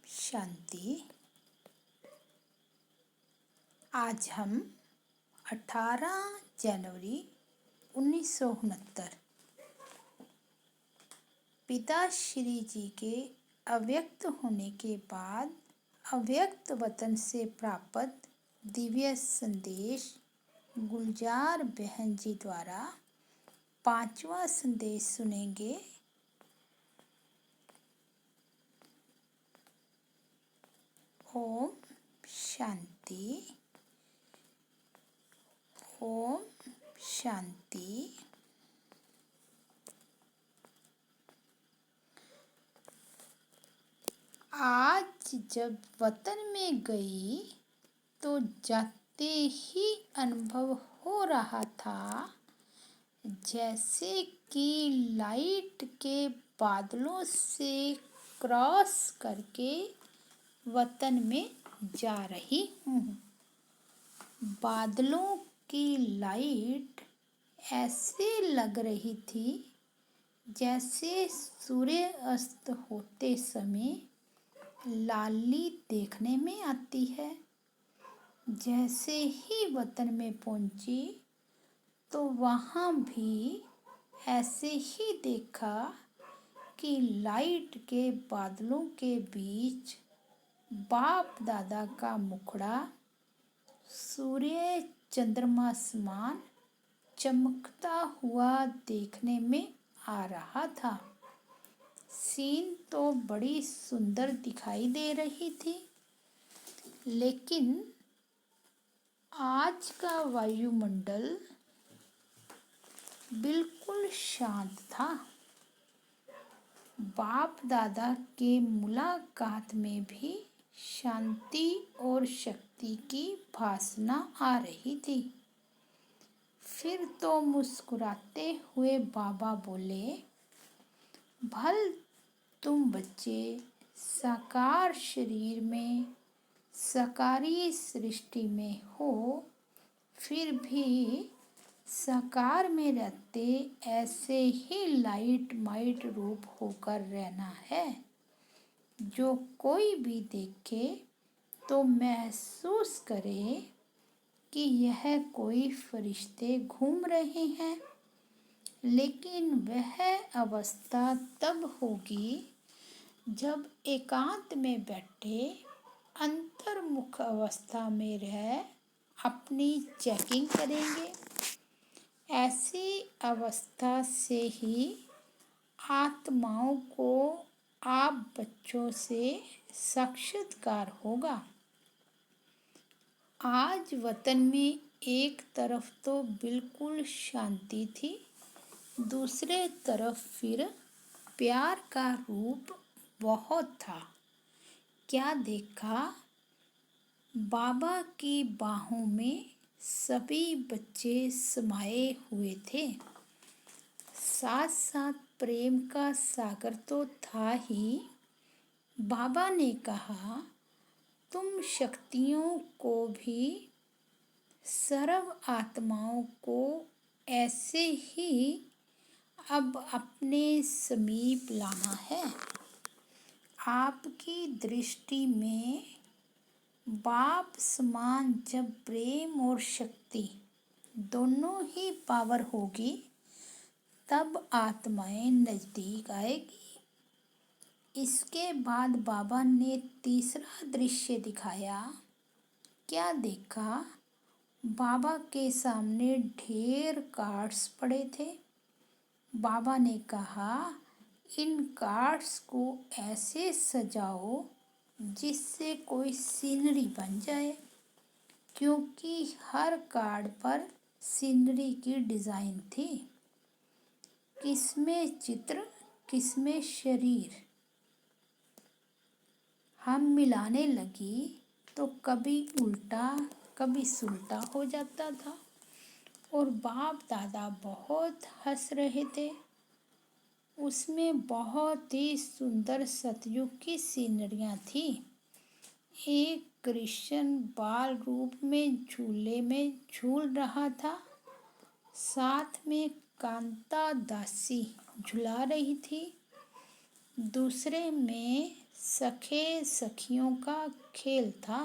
शांति। आज हम 18 जनवरी 1969 पिता श्री जी के अव्यक्त होने के बाद अव्यक्त वतन से प्राप्त दिव्य संदेश गुलजार बहन जी द्वारा 5वां संदेश सुनेंगे। ओम शांति। ओम शांति। आज जब वतन में गई तो जाते ही अनुभव हो रहा था जैसे कि लाइट के बादलों से क्रॉस करके वतन में जा रही हूँ। बादलों की लाइट ऐसे लग रही थी जैसे सूर्य अस्त होते समय लाली देखने में आती है। जैसे ही वतन में पहुंची तो वहाँ भी ऐसे ही देखा कि लाइट के बादलों के बीच बाप दादा का मुखड़ा सूर्य चंद्रमा समान चमकता हुआ देखने में आ रहा था। सीन तो बड़ी सुंदर दिखाई दे रही थी, लेकिन आज का वायुमंडल बिल्कुल शांत था। बाप दादा के मुलाकात में भी शांति और शक्ति की भासना आ रही थी। फिर तो मुस्कुराते हुए बाबा बोले, भल तुम बच्चे साकार शरीर में साकारी सृष्टि में हो, फिर भी साकार में रहते ऐसे ही लाइट माइट रूप होकर रहना है। जो कोई भी देखे तो महसूस करे कि यह कोई फरिश्ते घूम रहे हैं। लेकिन वह अवस्था तब होगी जब एकांत में बैठे अंतर्मुख अवस्था में रह अपनी चेकिंग करेंगे। ऐसी अवस्था से ही आत्माओं को आप बच्चों से साक्षात्कार होगा। आज वतन में एक तरफ तो बिल्कुल शांति थी, दूसरे तरफ फिर प्यार का रूप बहुत था। क्या देखा, बाबा की बाहों में सभी बच्चे समाये हुए थे। साथ साथ प्रेम का सागर तो था ही। बाबा ने कहा, तुम शक्तियों को भी सर्व आत्माओं को ऐसे ही अब अपने समीप लाना है। आपकी दृष्टि में बाप समान जब प्रेम और शक्ति दोनों ही पावर होगी तब आत्माएं नज़दीक आएगी। इसके बाद बाबा ने तीसरा दृश्य दिखाया। क्या देखा, बाबा के सामने ढेर कार्ड्स पड़े थे। बाबा ने कहा, इन कार्ड्स को ऐसे सजाओ जिससे कोई सीनरी बन जाए, क्योंकि हर कार्ड पर सीनरी की डिज़ाइन थी। किसमें चित्र, किसमें शरीर। हम मिलाने लगी तो कभी उल्टा कभी सुलटा हो जाता था और बाप दादा बहुत हंस रहे थे। उसमें बहुत ही सुंदर सतयुग की सीनरियाँ थी। एक कृष्ण बाल रूप में झूले में झूल रहा था, साथ में कांता दासी झुला रही थी। दूसरे में सखे सखियों का खेल था।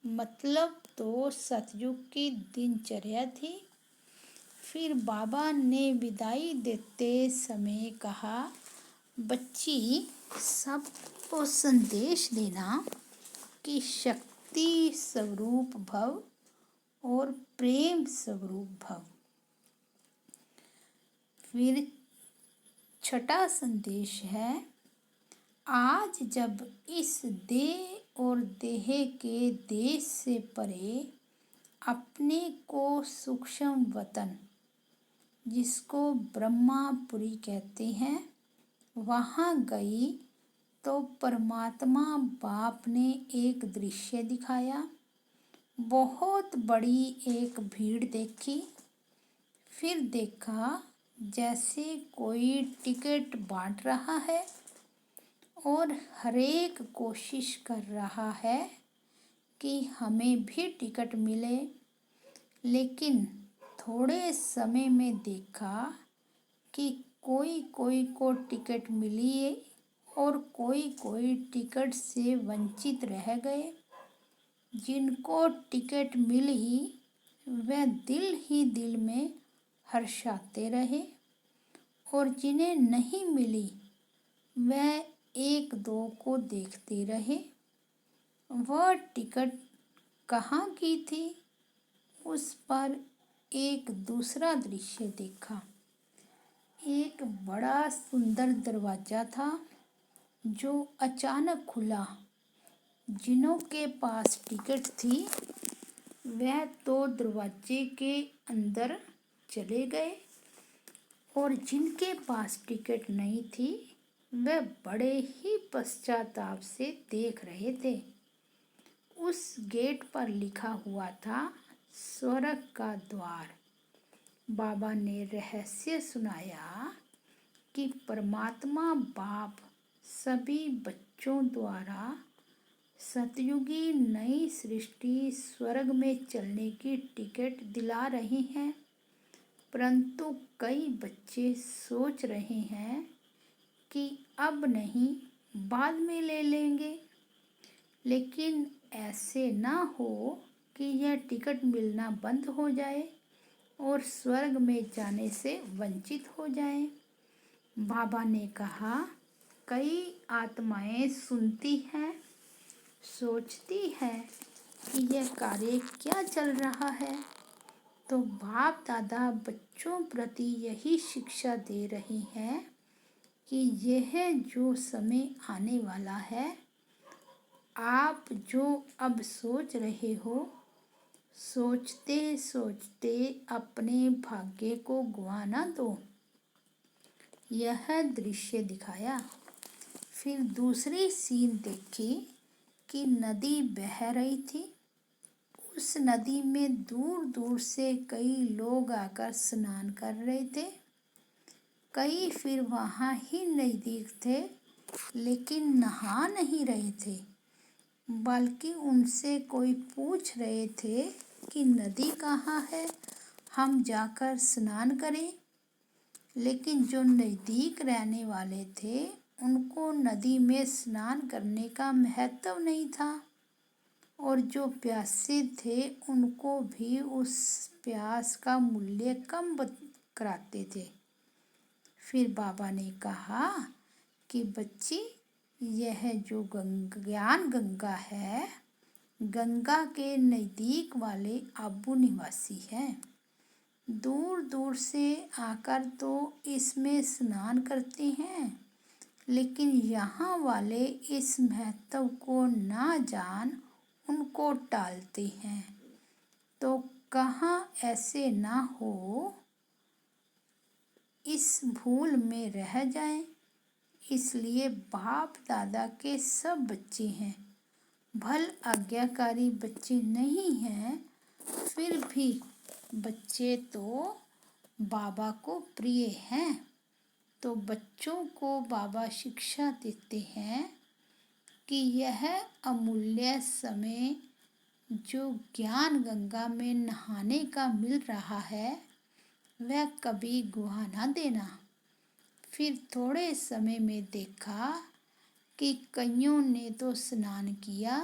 मतलब तो सतयुग की दिनचर्या थी। फिर बाबा ने विदाई देते समय कहा, बच्ची, सबको संदेश देना कि शक्ति स्वरूप भव और प्रेम स्वरूप भव। फिर छठा संदेश है, आज जब इस देह और देह के देश से परे अपने को सूक्ष्म वतन, जिसको ब्रह्मापुरी कहते हैं, वहाँ गई तो परमात्मा बाप ने एक दृश्य दिखाया। बहुत बड़ी एक भीड़ देखी। फिर देखा जैसे कोई टिकट बांट रहा है और हरेक कोशिश कर रहा है कि हमें भी टिकट मिले। लेकिन थोड़े समय में देखा कि कोई कोई को टिकट मिली और कोई कोई टिकट से वंचित रह गए। जिनको टिकट मिली वह दिल ही दिल में हर्षाते रहे और जिन्हें नहीं मिली वह एक दो को देखते रहे। वह टिकट कहाँ की थी, उस पर एक दूसरा दृश्य देखा। एक बड़ा सुंदर दरवाज़ा था जो अचानक खुला। जिनों के पास टिकट थी वह तो दरवाजे के अंदर चले गए और जिनके पास टिकट नहीं थी वह बड़े ही पश्चाताप से देख रहे थे। उस गेट पर लिखा हुआ था, स्वर्ग का द्वार। बाबा ने रहस्य सुनाया कि परमात्मा बाप सभी बच्चों द्वारा सतयुगी नई सृष्टि स्वर्ग में चलने की टिकट दिला रहे हैं, परंतु कई बच्चे सोच रहे हैं कि अब नहीं, बाद में ले लेंगे। लेकिन ऐसे ना हो कि यह टिकट मिलना बंद हो जाए और स्वर्ग में जाने से वंचित हो जाएं। बाबा ने कहा, कई आत्माएं सुनती हैं, सोचती हैं कि यह कार्य क्या चल रहा है, तो बाप दादा बच्चों प्रति यही शिक्षा दे रहे हैं कि यह जो समय आने वाला है, आप जो अब सोच रहे हो, सोचते सोचते अपने भाग्य को गंवा ना दो। यह दृश्य दिखाया। फिर दूसरी सीन देखी कि नदी बह रही थी। उस नदी में दूर दूर से कई लोग आकर स्नान कर रहे थे। कई फिर वहाँ ही नज़दीक थे लेकिन नहा नहीं रहे थे, बल्कि उनसे कोई पूछ रहे थे कि नदी कहाँ है, हम जाकर स्नान करें। लेकिन जो नज़दीक रहने वाले थे उनको नदी में स्नान करने का महत्व नहीं था और जो प्यासे थे उनको भी उस प्यास का मूल्य कम कराते थे। फिर बाबा ने कहा कि बच्ची, यह जो ज्ञान गंगा है, गंगा के नज़दीक वाले आबू निवासी हैं। दूर दूर से आकर तो इसमें स्नान करते हैं, लेकिन यहाँ वाले इस महत्व को ना जान उनको टालते हैं। तो कहाँ ऐसे ना हो इस भूल में रह जाएं। इसलिए बाप दादा के सब बच्चे हैं, भल आज्ञाकारी बच्चे नहीं हैं, फिर भी बच्चे तो बाबा को प्रिय हैं। तो बच्चों को बाबा शिक्षा देते हैं कि यह अमूल्य समय जो ज्ञान गंगा में नहाने का मिल रहा है वह कभी गुआ ना देना। फिर थोड़े समय में देखा कि कईयों ने तो स्नान किया,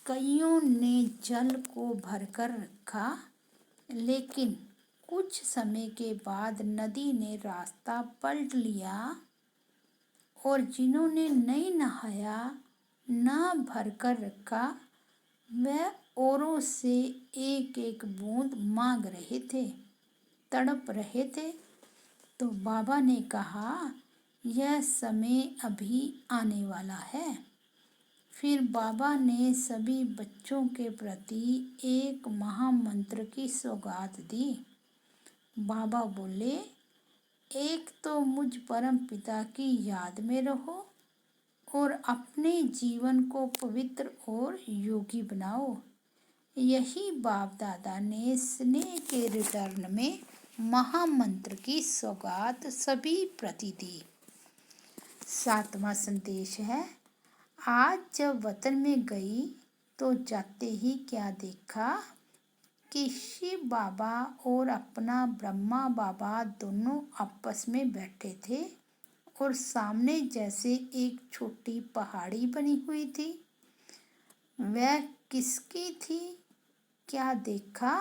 कईयों ने जल को भरकर रखा, लेकिन कुछ समय के बाद नदी ने रास्ता पलट लिया और जिन्होंने नहीं नहाया, ना भरकर रखा, वह औरों से एक एक बूंद मांग रहे थे, तड़प रहे थे। तो बाबा ने कहा, यह समय अभी आने वाला है। फिर बाबा ने सभी बच्चों के प्रति एक महामंत्र की सौगात दी। बाबा बोले, एक तो मुझ परम पिता की याद में रहो और अपने जीवन को पवित्र और योगी बनाओ। यही बाप दादा ने स्नेह के रिटर्न में महामंत्र की सौगात सभी प्रति दी। 7वां संदेश है, आज जब वतन में गई तो जाते ही क्या देखा कि शिव बाबा और अपना ब्रह्मा बाबा दोनों आपस में बैठे थे और सामने जैसे एक छोटी पहाड़ी बनी हुई थी। वह किसकी थी? क्या देखा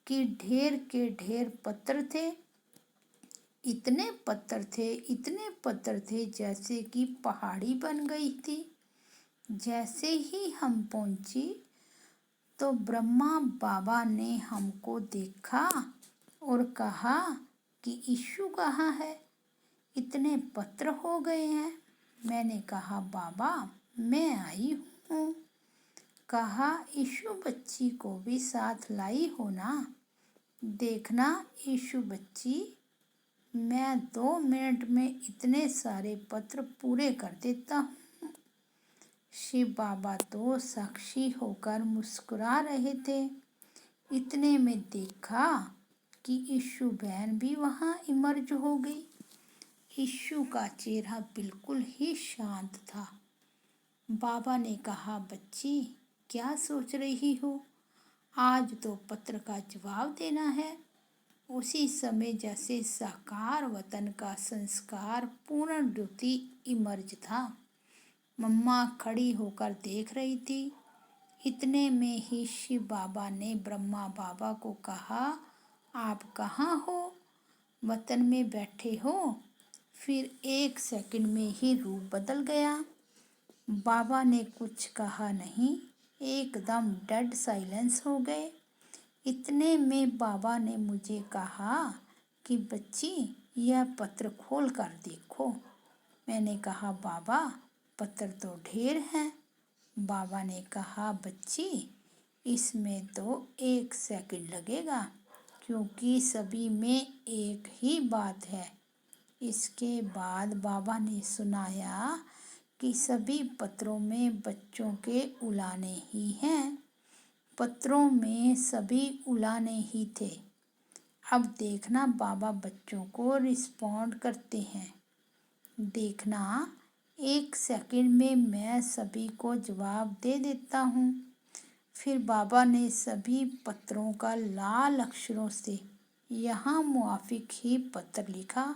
कि ढेर के ढेर पत्थर थे। इतने पत्थर थे जैसे कि पहाड़ी बन गई थी। जैसे ही हम पहुंची तो ब्रह्मा बाबा ने हमको देखा और कहा कि ईशु कहाँ है? इतने पत्थर हो गए हैं। मैंने कहा, बाबा मैं आई हूँ। कहा, ईशु बच्ची को भी साथ लाई हो ना? देखना ईशु बच्ची, मैं 2 मिनट में इतने सारे पत्र पूरे कर देता हूँ। शिव बाबा तो साक्षी होकर मुस्कुरा रहे थे। इतने में देखा कि ईशु बहन भी वहाँ इमर्ज हो गई। ईशु का चेहरा बिल्कुल ही शांत था। बाबा ने कहा, बच्ची क्या सोच रही हो? आज तो पत्र का जवाब देना है। उसी समय जैसे साकार वतन का संस्कार पूर्ण द्युति इमर्ज था। मम्मा खड़ी होकर देख रही थी। इतने में ही शिव बाबा ने ब्रह्मा बाबा को कहा, आप कहाँ हो? वतन में बैठे हो? फिर 1 सेकंड में ही रूप बदल गया। बाबा ने कुछ कहा नहीं, एकदम डेड साइलेंस हो गए। इतने में बाबा ने मुझे कहा कि बच्ची यह पत्र खोल कर देखो। मैंने कहा, बाबा पत्र तो ढेर हैं। बाबा ने कहा, बच्ची इसमें तो 1 सेकंड लगेगा क्योंकि सभी में एक ही बात है। इसके बाद बाबा ने सुनाया कि सभी पत्रों में बच्चों के उलाने ही हैं। पत्रों में सभी उलाने ही थे। अब देखना बाबा बच्चों को रिस्पॉन्ड करते हैं। देखना 1 सेकंड में मैं सभी को जवाब दे देता हूँ। फिर बाबा ने सभी पत्रों का लाल अक्षरों से यहाँ मुआफिक ही पत्र लिखा।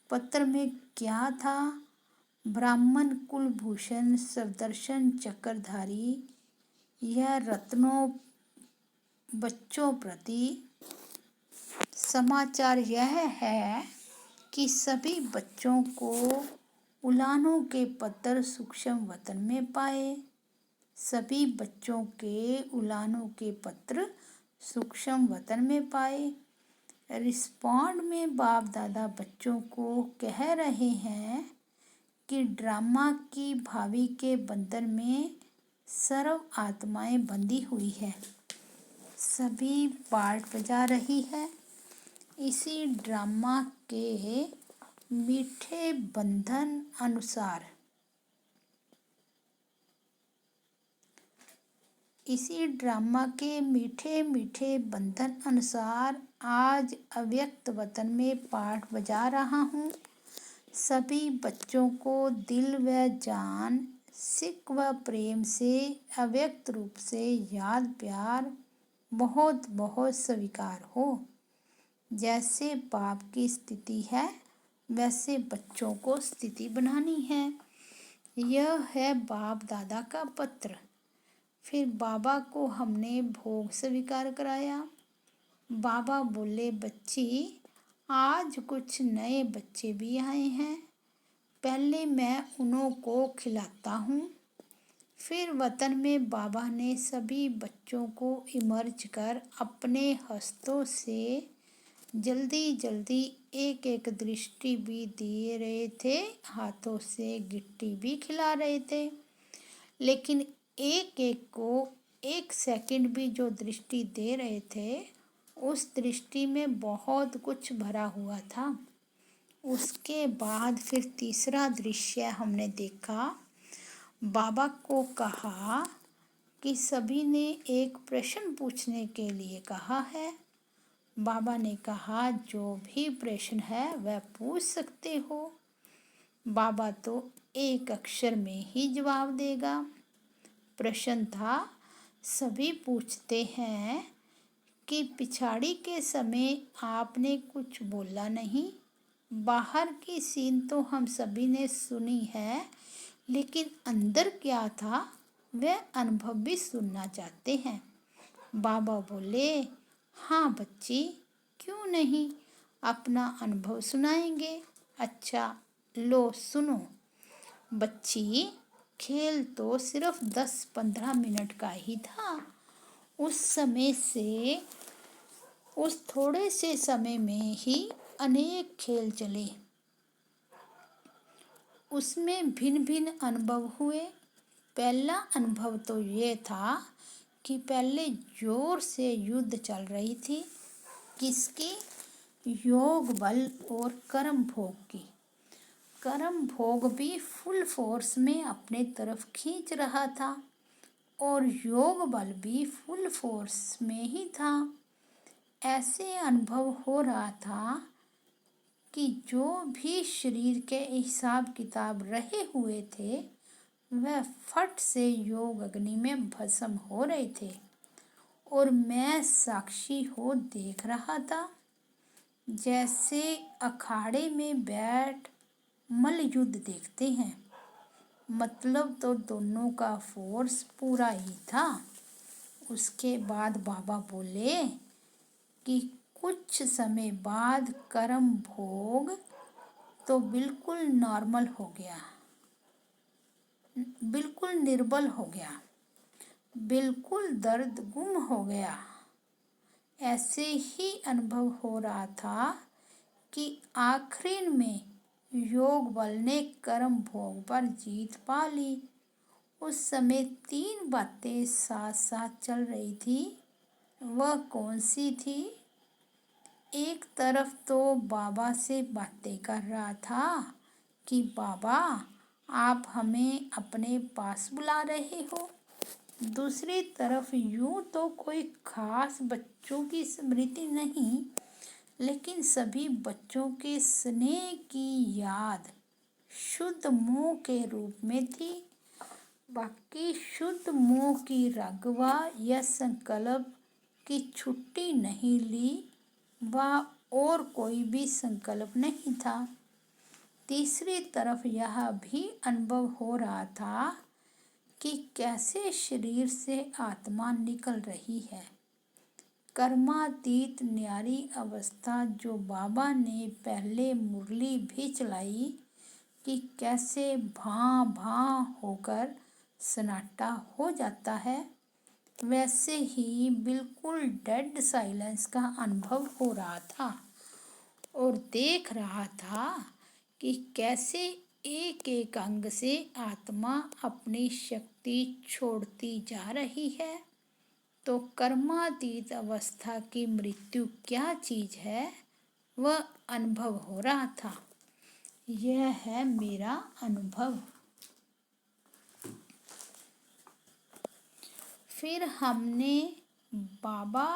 पत्र में क्या था? ब्राह्मण कुलभूषण सदर्शन चक्रधारी यह रत्नों बच्चों प्रति समाचार यह है कि सभी बच्चों को उलानों के पत्र सूक्ष्म वतन में पाए। सभी बच्चों के उलानों के पत्र सूक्ष्म वतन में पाए। रिस्पॉन्ड में बाप दादा बच्चों को कह रहे हैं कि ड्रामा की भावी के बंधन में सर्व आत्माएं बंधी हुई है। सभी पार्ट बजा रही है। इसी ड्रामा के मीठे बंधन अनुसार आज अव्यक्त वतन में पाठ बजा रहा हूँ। सभी बच्चों को दिल व जान सिक व प्रेम से अव्यक्त रूप से याद प्यार बहुत बहुत स्वीकार हो। जैसे बाप की स्थिति है वैसे बच्चों को स्थिति बनानी है। यह है बाप दादा का पत्र। फिर बाबा को हमने भोग स्वीकार कराया। बाबा बोले, बच्ची, आज कुछ नए बच्चे भी आए हैं, पहले मैं उन्हों को खिलाता हूँ। फिर वतन में बाबा ने सभी बच्चों को इमर्ज कर अपने हस्तों से जल्दी जल्दी एक एक दृष्टि भी दे रहे थे, हाथों से गिट्टी भी खिला रहे थे। लेकिन एक एक को 1 सेकंड भी जो दृष्टि दे रहे थे, उस दृष्टि में बहुत कुछ भरा हुआ था। उसके बाद फिर तीसरा दृश्य हमने देखा। बाबा को कहा कि सभी ने एक प्रश्न पूछने के लिए कहा है। बाबा ने कहा, जो भी प्रश्न है वह पूछ सकते हो। बाबा तो एक अक्षर में ही जवाब देगा। प्रश्न था, सभी पूछते हैं कि पिछाड़ी के समय आपने कुछ बोला नहीं। बाहर की सीन तो हम सभी ने सुनी है, लेकिन अंदर क्या था वह अनुभव भी सुनना चाहते हैं। बाबा बोले, हाँ बच्ची, क्यों नहीं, अपना अनुभव सुनाएंगे। अच्छा, लो सुनो। बच्ची, खेल तो सिर्फ 10-15 मिनट का ही था। उस थोड़े से समय में ही अनेक खेल चले। उसमें भिन्न भिन्न अनुभव हुए। पहला अनुभव तो ये था कि पहले जोर से युद्ध चल रही थी। किसकी? योग बल और कर्म भोग की। कर्म भोग भी फुल फोर्स में अपने तरफ खींच रहा था और योग बल भी फुल फोर्स में ही था। ऐसे अनुभव हो रहा था कि जो भी शरीर के हिसाब किताब रहे हुए थे, वह फट से योग अग्नि में भस्म हो रहे थे और मैं साक्षी हो देख रहा था। जैसे अखाड़े में बैठ मल्ल युद्ध देखते हैं। मतलब तो दोनों का फोर्स पूरा ही था। उसके बाद बाबा बोले कि कुछ समय बाद कर्म भोग तो बिल्कुल नॉर्मल हो गया, बिल्कुल निर्बल हो गया, बिल्कुल दर्द गुम हो गया। ऐसे ही अनुभव हो रहा था कि आखिर में योग बल ने कर्म भोग पर जीत पा ली। उस समय 3 बातें साथ साथ चल रही थी। वह कौन सी थी? एक तरफ तो बाबा से बातें कर रहा था कि बाबा, आप हमें अपने पास बुला रहे हो। दूसरी तरफ यूं तो कोई खास बच्चों की स्मृति नहीं, लेकिन सभी बच्चों के स्नेह की याद शुद्ध मोह के रूप में थी। बाकी शुद्ध मोह की रागवा या संकल्प की छुट्टी नहीं ली, वह और कोई भी संकल्प नहीं था। तीसरी तरफ यह भी अनुभव हो रहा था कि कैसे शरीर से आत्मा निकल रही है। कर्मातीत न्यारी अवस्था जो बाबा ने पहले मुरली भी चलाई कि कैसे भां भां होकर सन्नाटा हो जाता है, वैसे ही बिल्कुल डेड साइलेंस का अनुभव हो रहा था और देख रहा था कि कैसे एक एक अंग से आत्मा अपनी शक्ति छोड़ती जा रही है। तो कर्मातीत अवस्था की मृत्यु क्या चीज है, वह अनुभव हो रहा था। यह है मेरा अनुभव। फिर हमने बाबा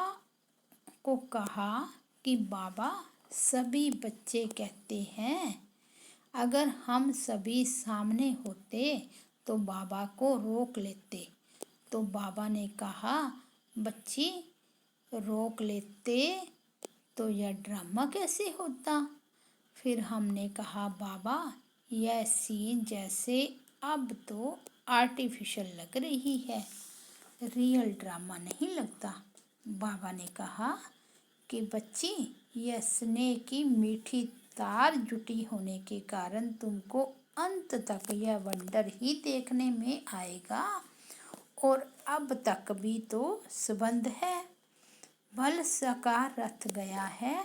को कहा कि बाबा, सभी बच्चे कहते हैं अगर हम सभी सामने होते तो बाबा को रोक लेते। तो बाबा ने कहा, बच्ची, रोक लेते तो यह ड्रामा कैसे होता? फिर हमने कहा, बाबा, यह सीन जैसे अब तो आर्टिफिशियल लग रही है, रियल ड्रामा नहीं लगता। बाबा ने कहा कि बच्ची, यह स्नेह की मीठी तार जुटी होने के कारण तुमको अंत तक यह वंडर ही देखने में आएगा। और अब तक भी तो संबंध है, बल साकार रथ गया है,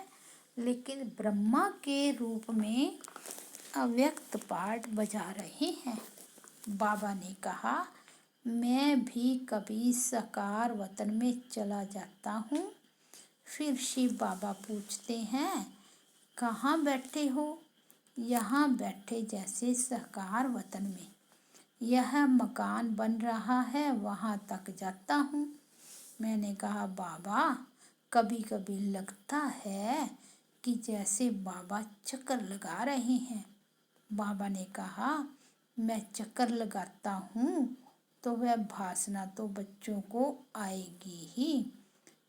लेकिन ब्रह्मा के रूप में अव्यक्त पाठ बजा रहे हैं। बाबा ने कहा, मैं भी कभी साकार वतन में चला जाता हूँ। फिर शिव बाबा पूछते हैं, कहाँ बैठे हो? यहाँ बैठे जैसे साकार वतन में। यह मकान बन रहा है, वहाँ तक जाता हूँ। मैंने कहा, बाबा, कभी कभी लगता है कि जैसे बाबा चक्कर लगा रहे हैं। बाबा ने कहा, मैं चक्कर लगाता हूँ तो वह भासना तो बच्चों को आएगी ही,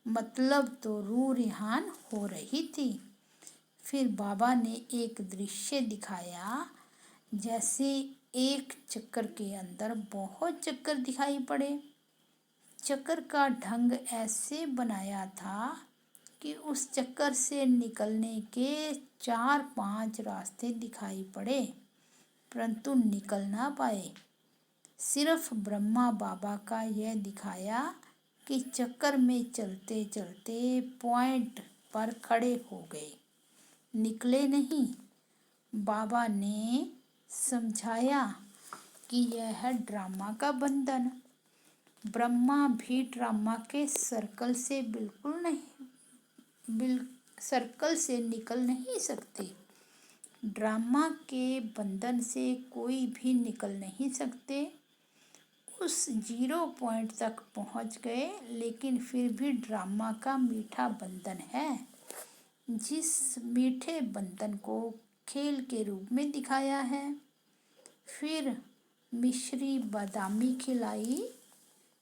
मतलब तो रूह रिहान हो रही थी। फिर बाबा ने एक दृश्य दिखाया, जैसे एक चक्कर के अंदर बहुत चक्कर दिखाई पड़े। चक्कर का ढंग ऐसे बनाया था कि उस चक्कर से निकलने के 4-5 रास्ते दिखाई पड़े, परंतु निकल ना पाए। सिर्फ ब्रह्मा बाबा का यह दिखाया कि चक्कर में चलते चलते पॉइंट पर खड़े हो गए, निकले नहीं। बाबा ने समझाया कि यह है ड्रामा का बंधन। ब्रह्मा भी ड्रामा के सर्कल से सर्कल से निकल नहीं सकते। ड्रामा के बंधन से कोई भी निकल नहीं सकते। उस 0 पॉइंट तक पहुंच गए, लेकिन फिर भी ड्रामा का मीठा बंधन है। जिस मीठे बंधन को खेल के रूप में दिखाया है। फिर मिश्री बादामी खिलाई,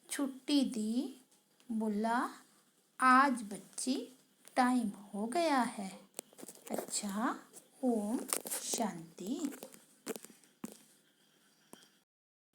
छुट्टी दी, बोला, आज बच्ची टाइम हो गया है। अच्छा, ओम शांति।